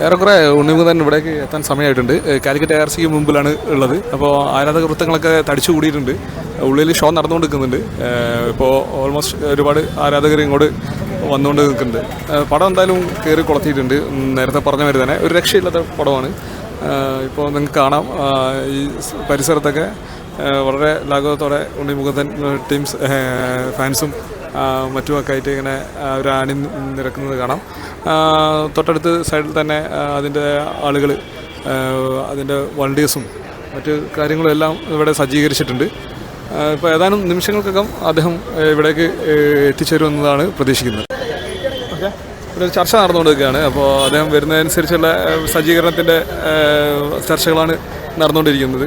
ഏറെക്കുറെ ഉണ്ണിമുഖൻ ഇവിടേക്ക് എത്താൻ സമയമായിട്ടുണ്ട്. കാലിക്കറ്റ് ARC മുമ്പിലാണ് ഉള്ളത്. അപ്പോൾ ആരാധക വൃത്തങ്ങളൊക്കെ തടിച്ചു കൂടിയിട്ടുണ്ട്. ഉള്ളിൽ ഷോ നടന്നുകൊണ്ടിരിക്കുന്നുണ്ട്. ഇപ്പോൾ ഓൾമോസ്റ്റ് ഒരുപാട് ആരാധകർ ഇങ്ങോട്ട് വന്നുകൊണ്ട് നിൽക്കുന്നുണ്ട്. പടം എന്തായാലും കയറി കൊളത്തിയിട്ടുണ്ട്. നേരത്തെ പറഞ്ഞ മാതിരി തന്നെ ഒരു രക്ഷയില്ലാത്ത പടമാണ്. ഇപ്പോൾ നിങ്ങൾക്ക് കാണാം ഈ പരിസരത്തൊക്കെ വളരെ ലാഘവത്തോടെ ഉണ്ണിമുഖൻ ടീംസ് ഫാൻസും മറ്റുമൊക്കെ ആയിട്ട് ഇങ്ങനെ ഒരു അണി നിരക്കുന്നത് കാണാം. തൊട്ടടുത്ത് സൈഡിൽ തന്നെ അതിൻ്റെ ആളുകൾ അതിൻ്റെ വോളണ്ടിയേഴ്സും മറ്റ് കാര്യങ്ങളും എല്ലാം ഇവിടെ സജ്ജീകരിച്ചിട്ടുണ്ട്. ഇപ്പോൾ ഏതാനും നിമിഷങ്ങൾക്കകം അദ്ദേഹം ഇവിടേക്ക് എത്തിച്ചേരുമെന്നതാണ് പ്രതീക്ഷിക്കുന്നത്. ഓക്കെ, ഒരു ചർച്ച നടന്നുകൊണ്ടിരിക്കുകയാണ്. അപ്പോൾ അദ്ദേഹം വരുന്നതനുസരിച്ചുള്ള സജ്ജീകരണത്തിൻ്റെ ചർച്ചകളാണ് നടന്നുകൊണ്ടിരിക്കുന്നത്.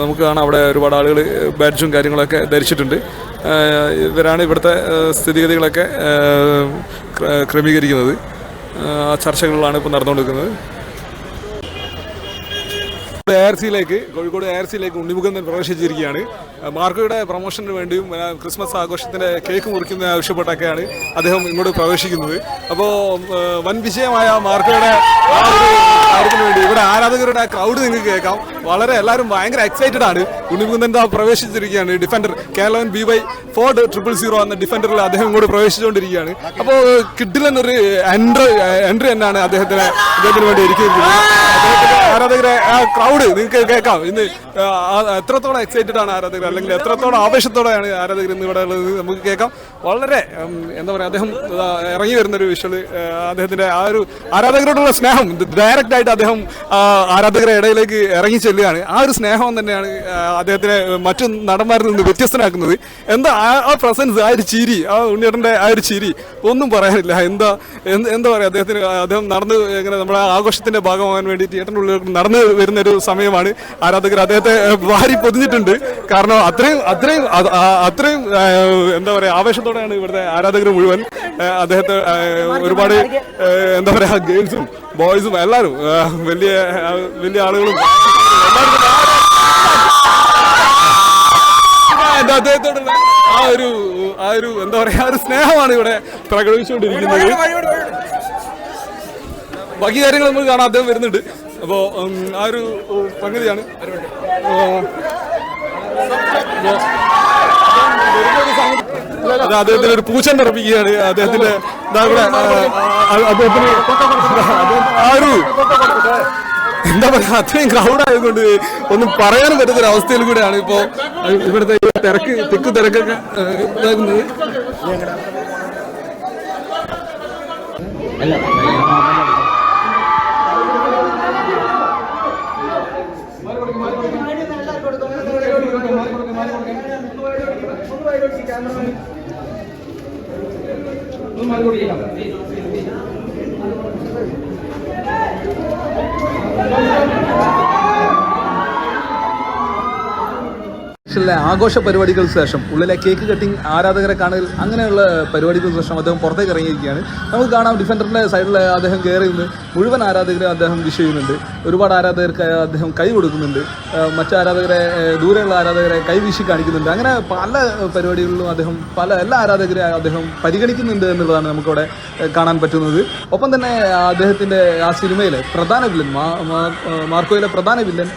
നമുക്ക് കാണാം അവിടെ ഒരുപാട് ആളുകൾ ബാഡ്ജും കാര്യങ്ങളൊക്കെ ധരിച്ചിട്ടുണ്ട്. ഇവരാണ് ഇവിടുത്തെ സ്ഥിതിഗതികളൊക്കെ ക്രമീകരിക്കുന്നത്. ആ ചർച്ചകളിലാണ് ഇപ്പോൾ നടന്നുകൊണ്ടിരിക്കുന്നത്. കോഴിക്കോട് ARCയിലേക്ക് ഉണ്ണിമുഖൻ പ്രവേശിച്ചിരിക്കുകയാണ്. മാർക്കോയുടെ പ്രൊമോഷന് വേണ്ടിയും ക്രിസ്മസ് ആഘോഷത്തിൻ്റെ കേക്ക് മുറിക്കുന്ന ആവശ്യപ്പെട്ടൊക്കെയാണ് അദ്ദേഹം ഇങ്ങോട്ട് പ്രവേശിക്കുന്നത്. അപ്പോൾ വൻ വിജയമായ മാർക്കോയുടെ ആ ഒരു കാര്യത്തിന് വേണ്ടി ഇവിടെ ആരാധകരുടെ ക്രൗഡ് നിങ്ങൾക്ക് കേൾക്കാം. വളരെ എല്ലാവരും ഭയങ്കര എക്സൈറ്റഡ് ആണ്. ഉണ്ണിമുഖൻ പ്രവേശിച്ചിരിക്കുകയാണ്. ഡിഫൻഡർ കേരളൻ BY4000 എന്ന ഡിഫൻഡറിൽ അദ്ദേഹം ഇങ്ങോട്ട് പ്രവേശിച്ചുകൊണ്ടിരിക്കുകയാണ്. അപ്പോൾ കിഡിലൊരു എൻട്രി തന്നെയാണ് അദ്ദേഹത്തിന് വേണ്ടി ഒരുക്കിയിരിക്കുന്നത്. ആരാധകരെ ആ ക്രൗഡ് നിങ്ങൾക്ക് കേൾക്കാം. ഇന്ന് എത്രത്തോളം എക്സൈറ്റഡ് ആണ് ആരാധകർ, അല്ലെങ്കിൽ എത്രത്തോളം ആവേശത്തോടെയാണ് ആരാധകർ ഇന്ന് ഇവിടെ ഉള്ളത് നമുക്ക് കേൾക്കാം. വളരെ എന്താ പറയുക, അദ്ദേഹം ഇറങ്ങി വരുന്നൊരു വിഷ്വല്, അദ്ദേഹത്തിൻ്റെ ആ ഒരു ആരാധകരോടുള്ള സ്നേഹം ഡയറക്റ്റ് ആയിട്ട് അദ്ദേഹം ആരാധകരുടെ ഇടയിലേക്ക് ഇറങ്ങി ചെല്ലുകയാണ്. ആ ഒരു സ്നേഹം തന്നെയാണ് അദ്ദേഹത്തിനെ മറ്റു നടന്മാരിൽ നിന്ന് വ്യത്യസ്തനാക്കുന്നത്. എന്താ ആ പ്രസൻസ്, ആ ഒരു ചിരി, ആ ഉണ്ണിയേട്ടൻ്റെ ആ ഒരു ചിരി ഒന്നും പറയാനില്ല. എന്താ പറയുക, അദ്ദേഹം നടന്ന് ഇങ്ങനെ നമ്മുടെ ആഘോഷത്തിൻ്റെ ഭാഗമാകാൻ വേണ്ടി തിയേറ്ററിൻ്റെ ഉള്ളിൽ നടന്നു വരുന്നൊരു സമയമാണ്. ആരാധകർ അദ്ദേഹത്തെ വാരി പൊതിഞ്ഞിട്ടുണ്ട്. കാരണം അത്രയും എന്താ പറയുക ആവേശത്തോടെയാണ് ഇവിടുത്തെ ആരാധകർ മുഴുവൻ അദ്ദേഹത്തെ ഒരുപാട് എന്താ പറയുക ഗേൾസും ബോയ്സും എല്ലാവരും വലിയ ആളുകളും അദ്ദേഹത്തോടുള്ള ആ ഒരു എന്താ പറയുക ആ ഒരു സ്നേഹമാണ് ഇവിടെ പ്രകടിപ്പിച്ചുകൊണ്ടിരിക്കുന്നത്. ബാക്കി കാര്യങ്ങൾ നമുക്ക് കാണാൻ അദ്ദേഹം വരുന്നുണ്ട്. അപ്പോൾ ആ ഒരു സംഗതിയാണ്. അദ്ദേഹത്തിന് ഒരു പൂച്ചൻ ഉറപ്പിക്കുകയാണ്. അദ്ദേഹത്തിന്റെ അദ്ദേഹത്തിന് ആ ഒരു എന്താ പറയുക അത്രയും ക്രൗഡ് ആയതുകൊണ്ട് ഒന്നും പറയാനും പറ്റുന്നൊരു അവസ്ഥയിൽ കൂടെയാണ് ഇപ്പോൾ ഇവിടുത്തെ തിരക്കൊക്കെ ഇതാക്കുന്നത്. ആഘോഷ പരിപാടികൾക്ക് ശേഷം ഉള്ളിലെ കേക്ക് കട്ടിങ്, ആരാധകരെ കാണൽ, അങ്ങനെയുള്ള പരിപാടികൾക്ക് ശേഷം അദ്ദേഹം പുറത്തേക്ക് ഇറങ്ങിയിരിക്കുകയാണ്. നമുക്ക് കാണാം ഡിഫൻഡറിൻ്റെ സൈഡിൽ അദ്ദേഹം കയറി നിന്ന് മുഴുവൻ ആരാധകരെ അദ്ദേഹം വിഷ് ചെയ്യുന്നുണ്ട്. ഒരുപാട് ആരാധകർക്ക് അദ്ദേഹം കൈ കൊടുക്കുന്നുണ്ട്. മറ്റു ആരാധകരെ, ദൂരെയുള്ള ആരാധകരെ കൈവീശി കാണിക്കുന്നുണ്ട്. അങ്ങനെ പല പരിപാടികളിലും അദ്ദേഹം എല്ലാ ആരാധകരെ അദ്ദേഹം പരിഗണിക്കുന്നുണ്ട് എന്നുള്ളതാണ് നമുക്കവിടെ കാണാൻ പറ്റുന്നത്. ഒപ്പം തന്നെ അദ്ദേഹത്തിൻ്റെ ആ സിനിമയിലെ പ്രധാന വില്ലൻ, മാർക്കോയിലെ പ്രധാന വില്ലൻ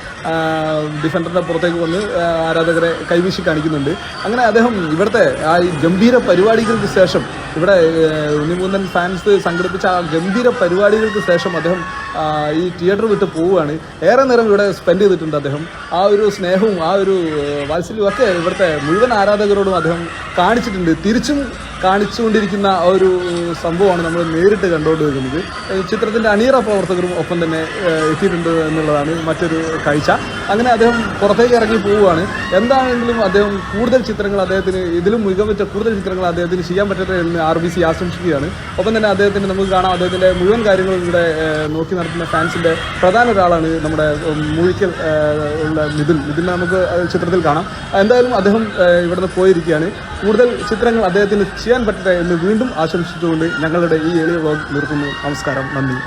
ഡിഫൻഡറിൻ്റെ പുറത്തേക്ക് വന്ന് ആരാധകരെ കൈവീശി കാണിക്കുന്നുണ്ട്. അങ്ങനെ അദ്ദേഹം ഇവിടുത്തെ ആ ഗംഭീര പരിപാടികൾക്ക് ശേഷം, ഇവിടെ ഉണ്ണിമുഖൻ ഫാൻസ് സംഘടിപ്പിച്ച ആ ഗംഭീര പരിപാടികൾക്ക് ശേഷം അദ്ദേഹം ഈ തിയേറ്റർ വിട്ട് പോവുകയാണ്. ഏറെ നേരം ഇവിടെ സ്പെൻഡ് ചെയ്തിട്ടുണ്ട് അദ്ദേഹം. ആ ഒരു സ്നേഹവും ആ ഒരു വാത്സല്യവും ഒക്കെ ഇവിടുത്തെ മുഴുവൻ ആരാധകരോടും അദ്ദേഹം കാണിച്ചിട്ടുണ്ട്. തിരിച്ചും കാണിച്ചുകൊണ്ടിരിക്കുന്ന ആ ഒരു സംഭവമാണ് നമ്മൾ നേരിട്ട് കണ്ടുകൊണ്ടിരിക്കുന്നത്. ചിത്രത്തിൻ്റെ അണിയറ പ്രവർത്തകരും ഒപ്പം തന്നെ എത്തിയിട്ടുണ്ട് എന്നുള്ളതാണ് മറ്റൊരു കാഴ്ച. അങ്ങനെ അദ്ദേഹം പുറത്തേക്ക് ഇറങ്ങി പോവുകയാണ്. എന്താണെങ്കിലും അദ്ദേഹം കൂടുതൽ ചിത്രങ്ങൾ അദ്ദേഹത്തിന്, ഇതിലും മികവുറ്റ കൂടുതൽ ചിത്രങ്ങൾ അദ്ദേഹത്തിന് ചെയ്യാൻ പറ്റട്ടെ എന്ന് RBC ആശംസിക്കുകയാണ്. ഒപ്പം തന്നെ അദ്ദേഹത്തിന് നമുക്ക് കാണാം അദ്ദേഹത്തിൻ്റെ മുഴുവൻ കാര്യങ്ങളും ഇവിടെ നോക്കി നടത്തുന്ന ഫാൻസിൻ്റെ പ്രധാന ഒരാളാണ് നമ്മുടെ മൂഴിക്കൽ ഉള്ള മിഥുൻ നമുക്ക് ചിത്രത്തിൽ കാണാം. എന്തായാലും അദ്ദേഹം ഇവിടുന്ന് പോയിരിക്കുകയാണ്. കൂടുതൽ ചിത്രങ്ങൾ അദ്ദേഹത്തിന് ചെയ്യാൻ പറ്റട്ടെ എന്ന് വീണ്ടും ആശംസിച്ചുകൊണ്ട് ഞങ്ങളുടെ ഈ എളിയ വ്ലോഗ് നിർത്തുന്നു. നമസ്കാരം, നന്ദി.